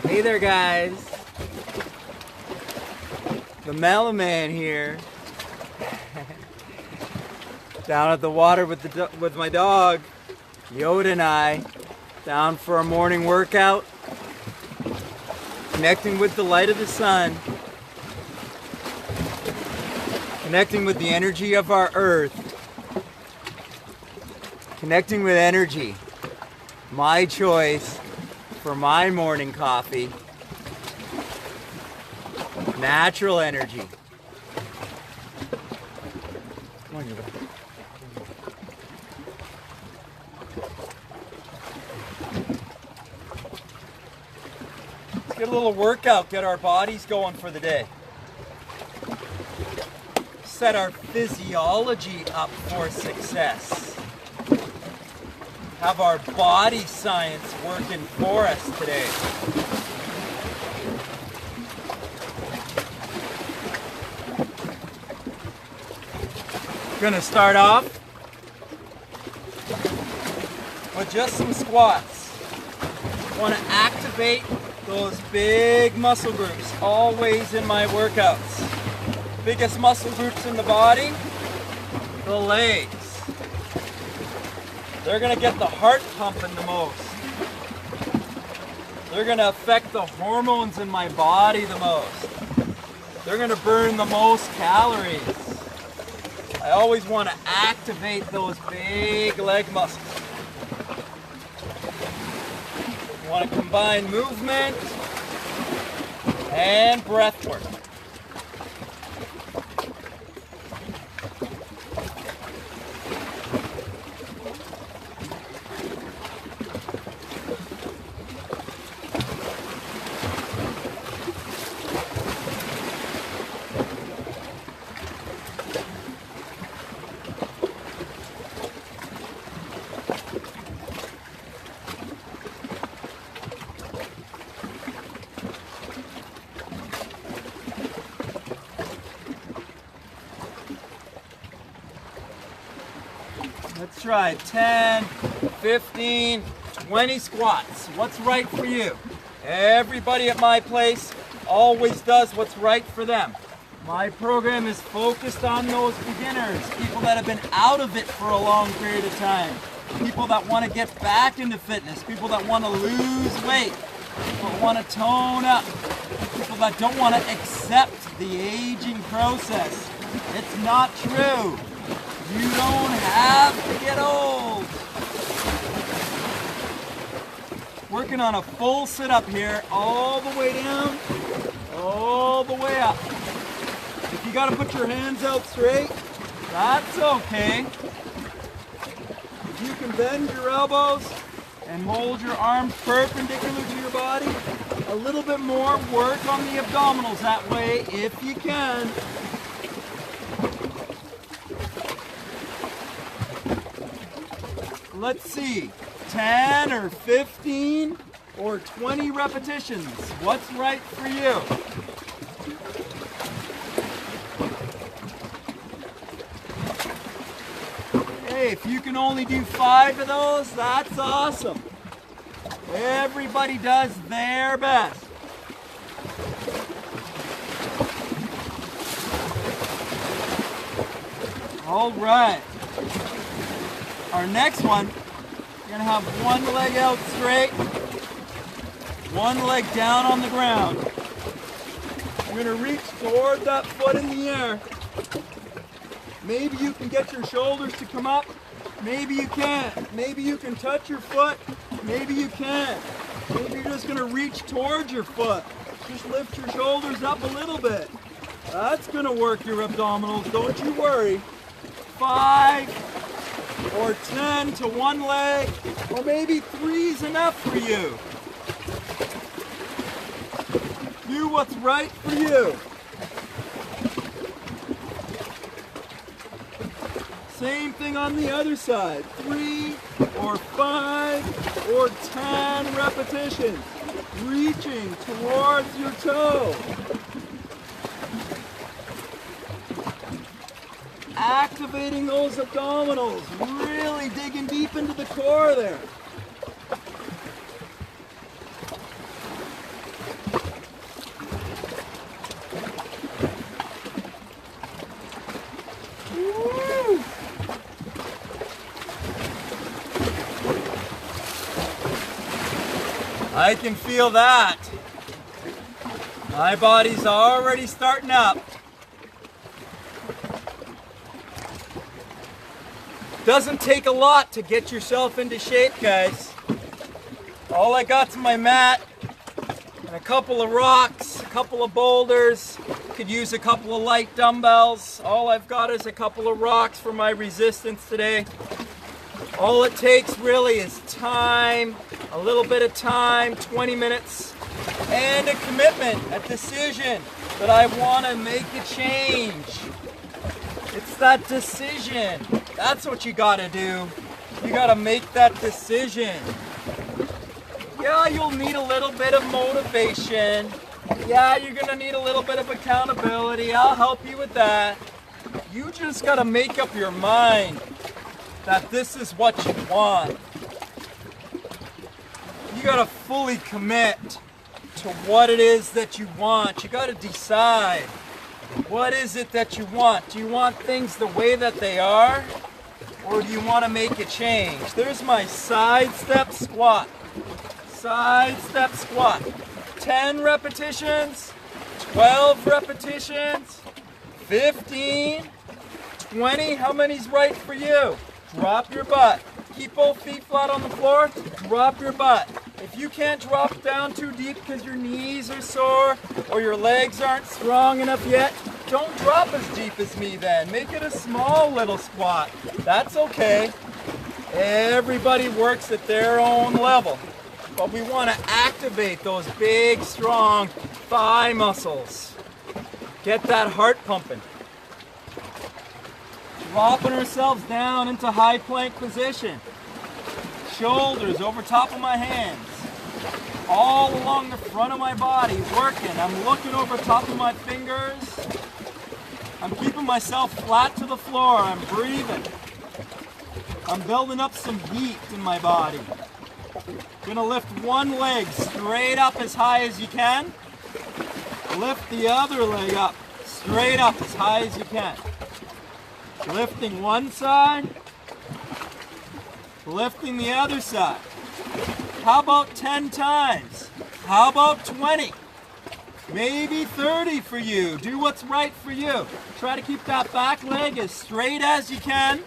Hey there, guys. The Mellow Man here. Down at the water with my dog, Yoda, and I. Down for a morning workout. Connecting with the light of the sun. Connecting with the energy of our earth. Connecting with energy. My choice for my morning coffee. Natural energy. Come on, Yoda. Let's get a little workout, get our bodies going for the day. Set our physiology up for success. Have our body science working for us today. We're gonna start off with just some squats. Want to activate those big muscle groups, always in my workouts. Biggest muscle groups in the body, the legs. They're gonna get the heart pumping the most. They're gonna affect the hormones in my body the most. They're gonna burn the most calories. I always want to activate those big leg muscles. You want to combine movement and breath work. Let's try 10, 15, 20 squats. What's right for you? Everybody at my place always does what's right for them. My program is focused on those beginners, people that have been out of it for a long period of time, people that want to get back into fitness, people that want to lose weight, people that want to tone up, people that don't want to accept the aging process. It's not true. You don't have to get old. Working on a full sit-up here, all the way down, all the way up. If you gotta put your hands out straight, that's okay. If you can bend your elbows and hold your arms perpendicular to your body, a little bit more, work on the abdominals that way if you can. Let's see, 10 or 15 or 20 repetitions. What's right for you? Hey, if you can only do 5 of those, that's awesome. Everybody does their best. All right. Our next one, you're gonna have one leg out straight, one leg down on the ground. You're gonna reach toward that foot in the air. Maybe you can get your shoulders to come up, maybe you can't. Maybe you can touch your foot, maybe you can't. Maybe you're just gonna reach towards your foot. Just lift your shoulders up a little bit. That's gonna work your abdominals, don't you worry. 5 or 10 to one leg, or maybe 3 is enough for you. Do what's right for you. Same thing on the other side. 3 or 5 or 10 repetitions. Reaching towards your toe. Activating those abdominals, really digging deep into the core there. I can feel that. My body's already starting up. Doesn't take a lot to get yourself into shape, guys. All I got's my mat and a couple of rocks, a couple of boulders. Could use a couple of light dumbbells. All I've got is a couple of rocks for my resistance today. All it takes really is time, a little bit of time, 20 minutes, and a commitment, a decision that I want to make a change. It's that decision. That's what you gotta do. You gotta make that decision. Yeah, you'll need a little bit of motivation. Yeah, you're gonna need a little bit of accountability. I'll help you with that. You just gotta make up your mind that this is what you want. You gotta fully commit to what it is that you want. You gotta decide, what is it that you want? Do you want things the way that they are? Or do you want to make a change? There's my side step squat. Side step squat. 10 repetitions, 12 repetitions, 15, 20. How many's right for you? Drop your butt. Keep both feet flat on the floor. Drop your butt. If you can't drop down too deep because your knees are sore or your legs aren't strong enough yet, don't drop as deep as me then. Make it a small little squat. That's okay. Everybody works at their own level. But we want to activate those big, strong thigh muscles. Get that heart pumping. Dropping ourselves down into high plank position. Shoulders over top of my hands. All along the front of my body, working. I'm looking over top of my fingers. I'm keeping myself flat to the floor. I'm breathing. I'm building up some heat in my body. Gonna lift one leg straight up as high as you can. Lift the other leg up, straight up as high as you can. Lifting one side, lifting the other side. How about 10 times? How about 20? Maybe 30 for you. Do what's right for you. Try to keep that back leg as straight as you can.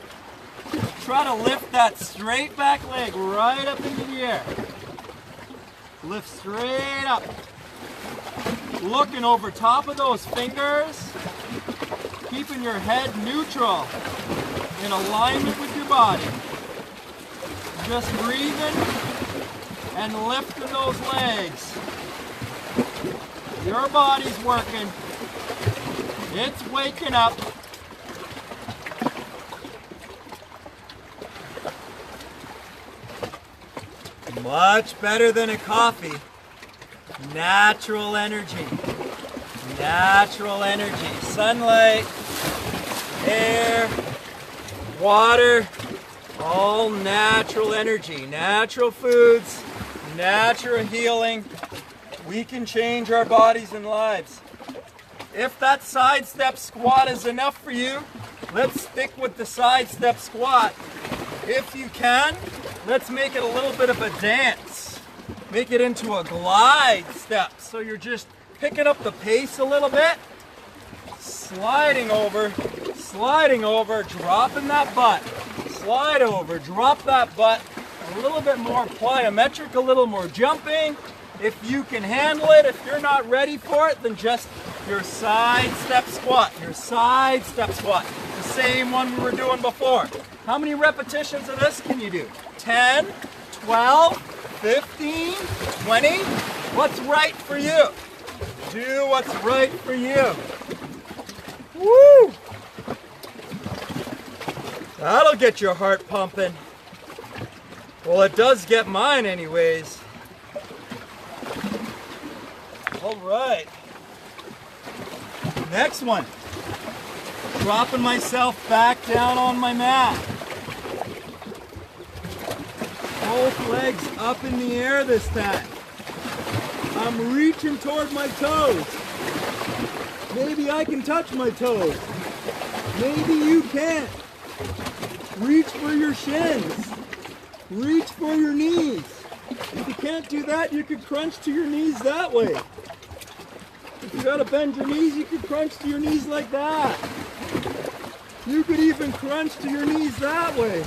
Try to lift that straight back leg right up into the air. Lift straight up. Looking over top of those fingers. Keeping your head neutral in alignment with your body. Just breathing and lifting those legs. Your body's working. It's waking up. Much better than a coffee. Natural energy. Natural energy. Sunlight, air, water, all natural energy. Natural foods, natural healing. We can change our bodies and lives. If that side step squat is enough for you, let's stick with the side step squat. If you can, let's make it a little bit of a dance. Make it into a glide step. So you're just picking up the pace a little bit. Sliding over, dropping that butt. Slide over, drop that butt. A little bit more plyometric, a little more jumping. If you can handle it, if you're not ready for it, then just your side step squat. Your side step squat. The same one we were doing before. How many repetitions of this can you do? 10, 12, 15, 20? What's right for you? Do what's right for you. Woo! That'll get your heart pumping. Well, it does get mine anyways. All right. Next one. Dropping myself back down on my mat. Both legs up in the air this time. I'm reaching toward my toes. Maybe I can touch my toes. Maybe you can't. Reach for your shins. Reach for your knees. If you can't do that, you could crunch to your knees that way. If you gotta bend your knees, you could crunch to your knees like that. You could even crunch to your knees that way.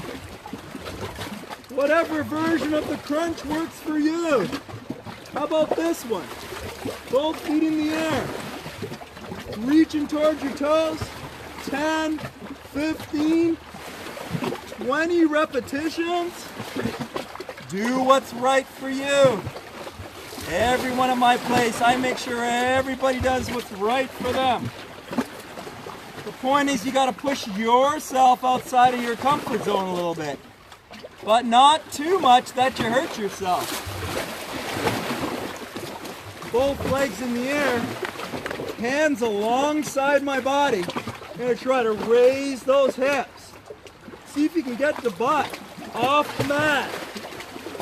Whatever version of the crunch works for you. How about this one? Both feet in the air. Reaching towards your toes. 10, 15, 20 repetitions. Do what's right for you. Everyone at my place, I make sure everybody does what's right for them. The point is you got to push yourself outside of your comfort zone a little bit, but not too much that you hurt yourself. Both legs in the air, hands alongside my body. I'm going to try to raise those hips. See if you can get the butt off the mat.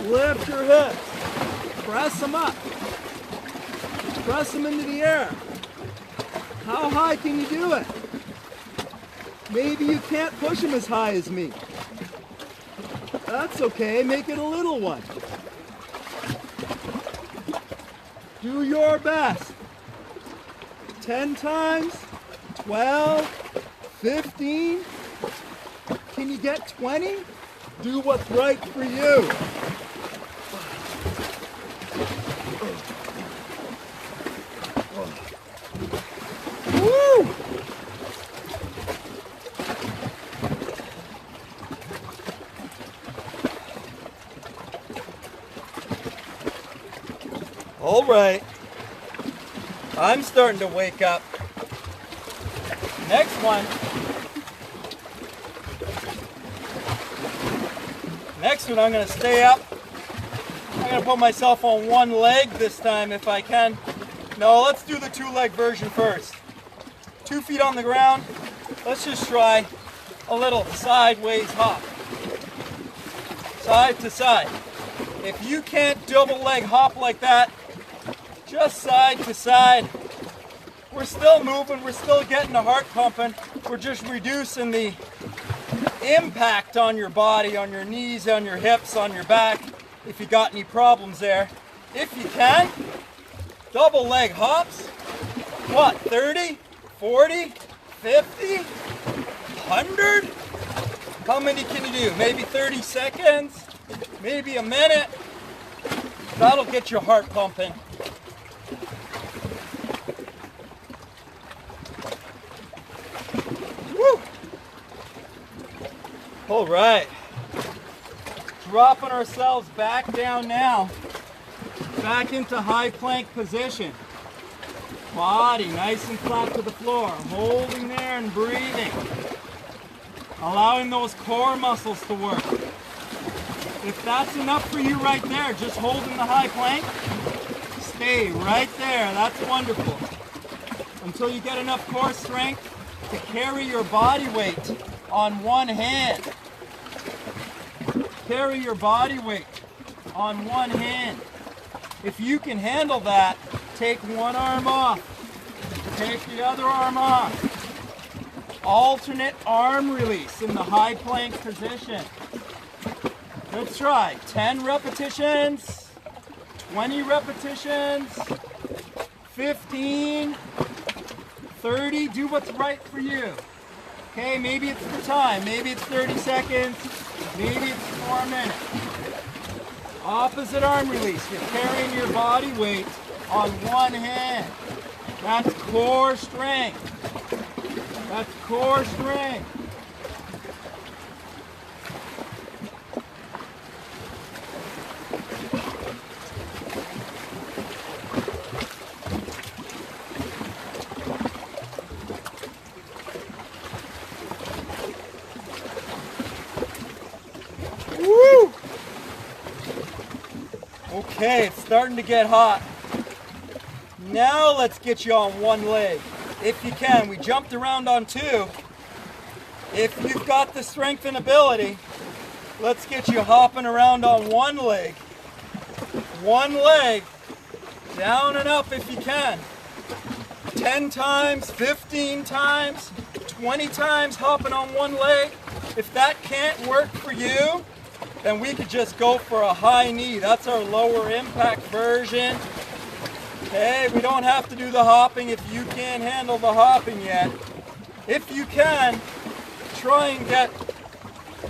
Lift your hips. Press them up. Press them into the air. How high can you do it? Maybe you can't push them as high as me. That's okay, make it a little one. Do your best. 10 times, 12, 15. Can you get 20? Do what's right for you. Woo! All right, I'm starting to wake up. Next one. I'm going to stay up. I'm going to put myself on one leg this time if I can. No, let's do the two-leg version first. 2 feet on the ground. Let's just try a little sideways hop. Side to side. If you can't double leg hop like that, just side to side. We're still moving, we're still getting the heart pumping. We're just reducing the impact on your body, on your knees, on your hips, on your back, if you got any problems there. If you can, double leg hops. What, 30, 40, 50, 100? How many can you do? Maybe 30 seconds, maybe a minute. That'll get your heart pumping. Woo! All right, dropping ourselves back down now, back into high plank position. Body nice and flat to the floor, holding there and breathing. Allowing those core muscles to work. If that's enough for you right there, just holding the high plank, stay right there, that's wonderful. Until you get enough core strength to carry your body weight on one hand. Carry your body weight on one hand. If you can handle that, take one arm off. Take the other arm off. Alternate arm release in the high plank position. Let's try 10 repetitions, 20 repetitions, 15, 30. Do what's right for you. Okay, maybe it's the time, maybe it's 30 seconds, maybe it's 4 minutes. Opposite arm release. You're carrying your body weight on one hand. That's core strength. That's core strength. Woo! Okay, it's starting to get hot. Now let's get you on one leg. If you can, we jumped around on two. If you've got the strength and ability, let's get you hopping around on one leg. One leg, down and up if you can. 10 times, 15 times, 20 times hopping on one leg. If that can't work for you, then we could just go for a high knee. That's our lower impact version. Okay, we don't have to do the hopping if you can't handle the hopping yet. If you can, try and get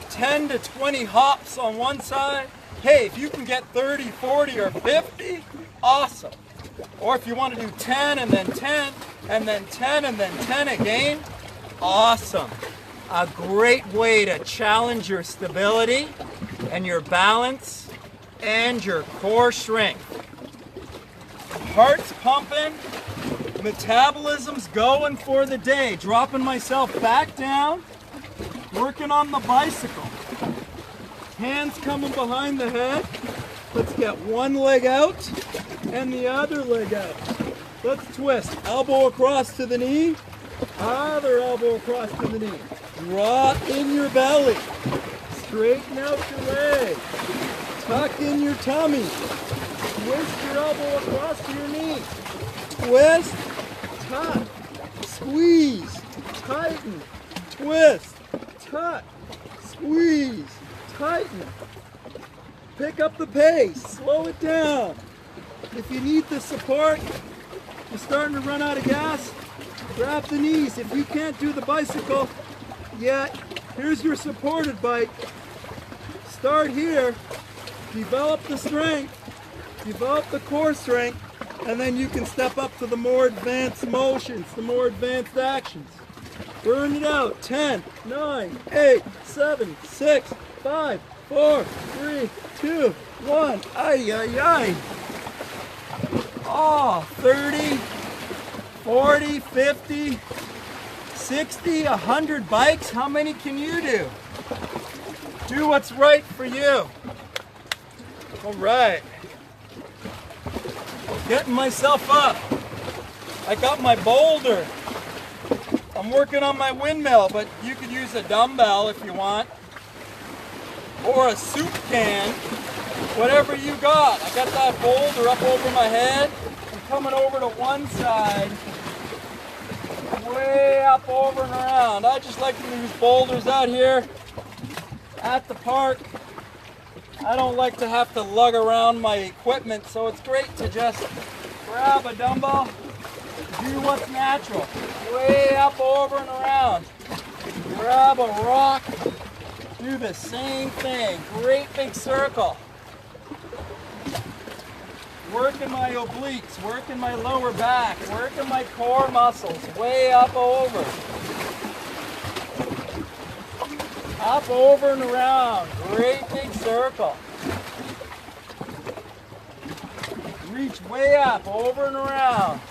10 to 20 hops on one side. Hey, if you can get 30, 40, or 50, awesome. Or if you want to do 10 and then 10 and then 10 and then 10 again, awesome. A great way to challenge your stability and your balance and your core strength. Heart's pumping, metabolism's going for the day. Dropping myself back down, working on the bicycle. Hands coming behind the head. Let's get one leg out and the other leg out. Let's twist. Elbow across to the knee, other elbow across to the knee. Draw in your belly. Straighten out your leg. Tuck in your tummy. Twist your elbow across to your knee. Twist, tuck, squeeze, tighten, twist, tuck, squeeze, tighten. Pick up the pace, slow it down. If you need the support, you're starting to run out of gas, grab the knees. If you can't do the bicycle yet, here's your supported bike. Start here, develop the strength, develop the core strength, and then you can step up to the more advanced motions, the more advanced actions. Burn it out. 10, 9, 8, 7, 6, 5, 4, 3, 2, 1. Ay, ay, ay. Oh, 30, 40, 50, 60, 100 bikes. How many can you do? Do what's right for you. All right. Getting myself up. I got my boulder. I'm working on my windmill, but you could use a dumbbell if you want. Or a soup can. Whatever you got. I got that boulder up over my head. I'm coming over to one side. Way up, over and around. I just like to use boulders out here at the park. I don't like to have to lug around my equipment, so it's great to just grab a dumbbell, do what's natural. Way up, over and around. Grab a rock, do the same thing. Great big circle. Working my obliques, working my lower back, working my core muscles. Way up, over. Up, over, and around. Great big circle. Reach way up, over and around.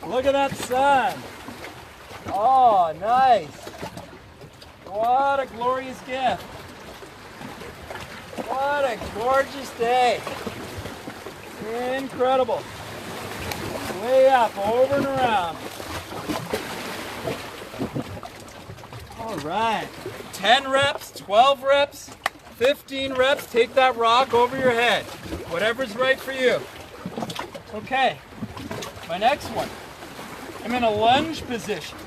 Look at that sun. Oh, nice. What a glorious gift. What a gorgeous day. Incredible. Way up, over and around. All right, 10 reps, 12 reps, 15 reps. Take that rock over your head. Whatever's right for you. Okay, my next one. I'm in a lunge position.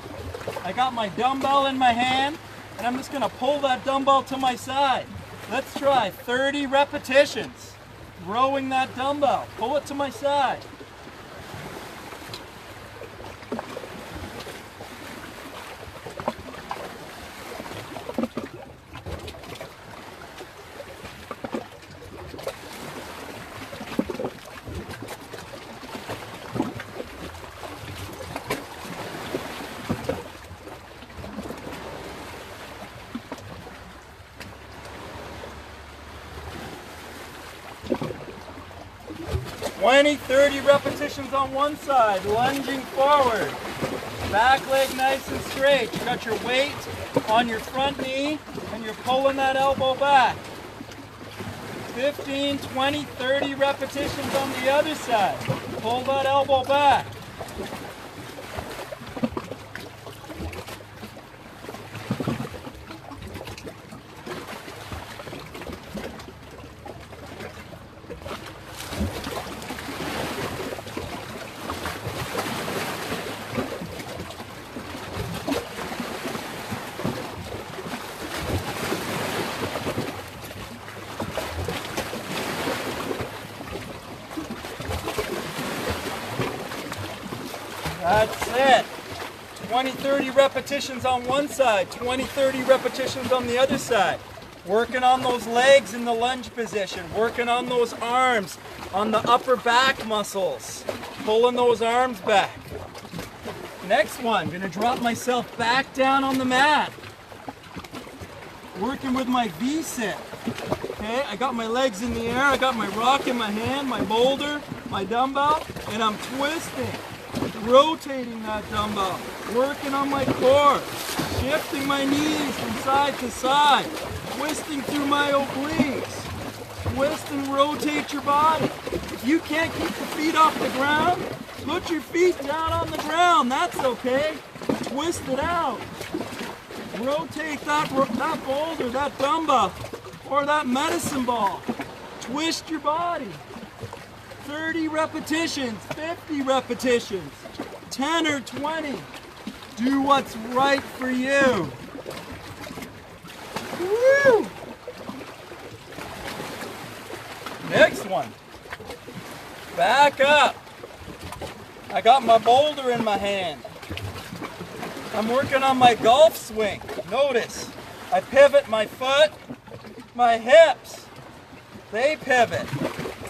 I got my dumbbell in my hand, and I'm just gonna pull that dumbbell to my side. Let's try 30 repetitions. Rowing that dumbbell. Pull it to my side. Twenty, 30 repetitions on one side, lunging forward. Back leg nice and straight. You got your weight on your front knee and you're pulling that elbow back. 15, 20, 30 repetitions on the other side. Pull that elbow back. That's it. 20, 30 repetitions on one side, 20, 30 repetitions on the other side. Working on those legs in the lunge position, working on those arms, on the upper back muscles, pulling those arms back. Next one, gonna drop myself back down on the mat. Working with my V-sit. Okay, I got my legs in the air, I got my rock in my hand, my boulder, my dumbbell, and I'm twisting, rotating that dumbbell, working on my core, shifting my knees from side to side, twisting through my obliques. Twist and rotate your body. If you can't keep the feet off the ground, put your feet down on the ground. That's okay. Twist it out. Rotate that boulder, that dumbbell, or that medicine ball. Twist your body. 30 repetitions, 50 repetitions, 10 or 20. Do what's right for you. Woo! Next one. Back up. I got my boulder in my hand. I'm working on my golf swing. Notice, I pivot my foot, my hips. They pivot.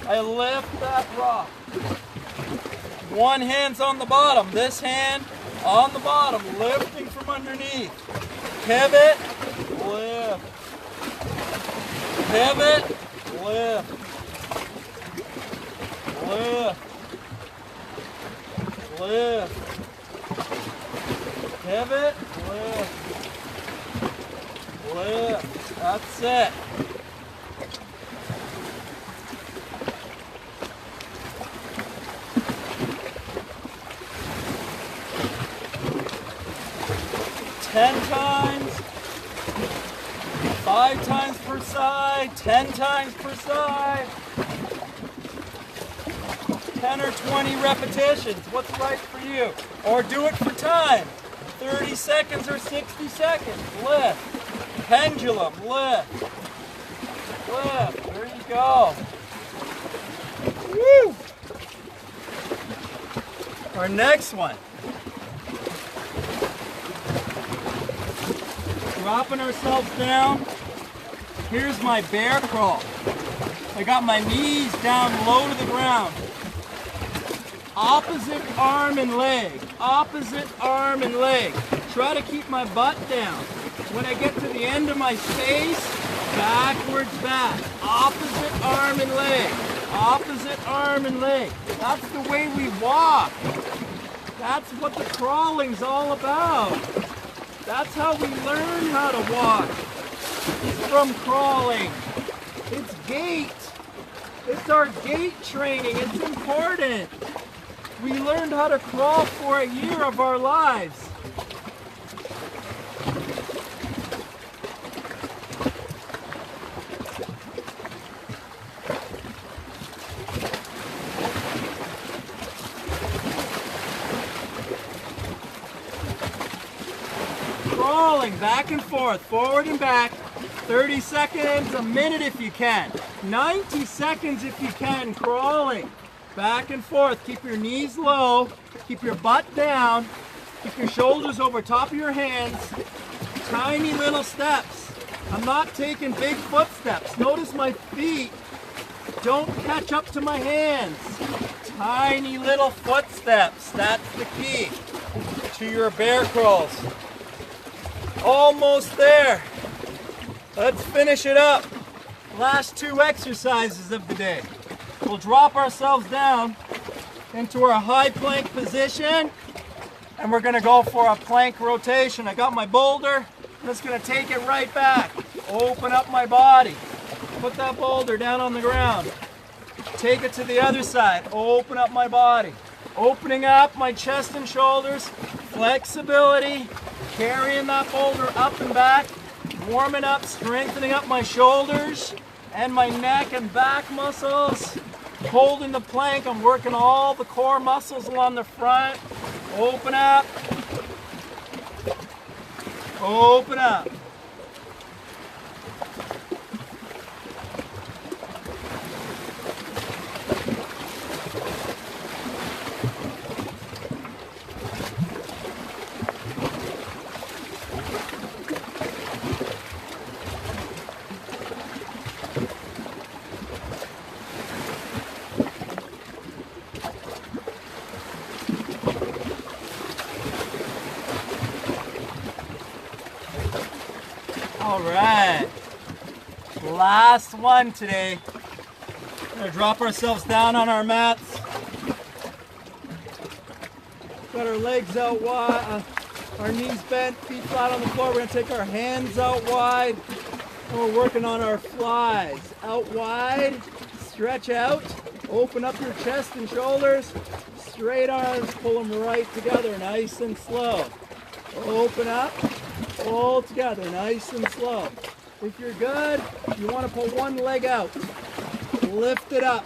I lift that rock. One hand's on the bottom. This hand on the bottom, lifting from underneath. Pivot, lift. Pivot, lift. Lift. Lift. Pivot, lift. Lift. That's it. Ten times, 5 times per side, 10 times per side. 10 or 20 repetitions, what's right for you? Or do it for time, 30 seconds or 60 seconds, lift, pendulum, lift, lift, there you go. Woo! Our next one. Dropping ourselves down. Here's my bear crawl. I got my knees down low to the ground. Opposite arm and leg. Opposite arm and leg. Try to keep my butt down. When I get to the end of my space, backwards back. Opposite arm and leg. Opposite arm and leg. That's the way we walk. That's what the crawling's all about. That's how we learn how to walk. It's from crawling. It's gait. It's our gait training. It's important. We learned how to crawl for a year of our lives. Crawling back and forth, forward and back, 30 seconds, a minute if you can, 90 seconds if you can, crawling, back and forth. Keep your knees low, keep your butt down, keep your shoulders over top of your hands, tiny little steps. I'm not taking big footsteps. Notice my feet don't catch up to my hands. Tiny little footsteps, that's the key to your bear crawls. Almost there. Let's finish it up. Last 2 exercises of the day. We'll drop ourselves down into our high plank position and we're going to go for a plank rotation. I got my boulder. I'm just going to take it right back. Open up my body. Put that boulder down on the ground. Take it to the other side. Open up my body. Opening up my chest and shoulders. Flexibility. Carrying that boulder up and back, warming up, strengthening up my shoulders and my neck and back muscles. Holding the plank, I'm working all the core muscles along the front. Open up. Open up. All right. Last one today. We're gonna drop ourselves down on our mats. Got our legs out wide, our knees bent, feet flat on the floor. We're gonna take our hands out wide. And we're working on our flies. Out wide, stretch out, open up your chest and shoulders. Straight arms, pull them right together, nice and slow. Open up, pull together, nice and slow. If you're good, you want to pull one leg out. Lift it up.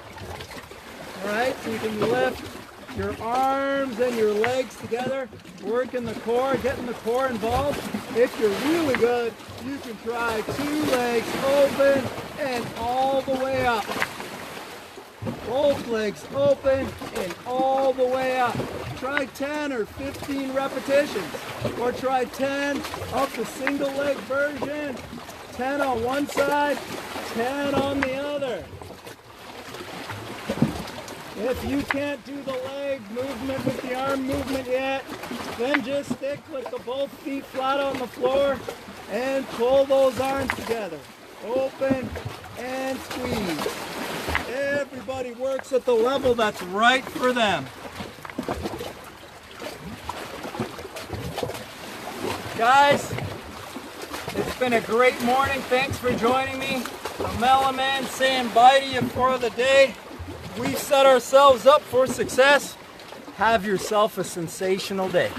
All right, so you can lift your arms and your legs together, working the core, getting the core involved. If you're really good, you can try 2 legs open and all the way up. Both legs open and all the way up. Try 10 or 15 repetitions, or try 10 of the single leg version. 10 on one side, 10 on the other. If you can't do the leg movement with the arm movement yet, then just stick with the both feet flat on the floor and pull those arms together. Open and squeeze. Everybody works at the level that's right for them. Guys, it's been a great morning. Thanks for joining me. I'm Melaman saying bye to you for the day. We've set ourselves up for success. Have yourself a sensational day.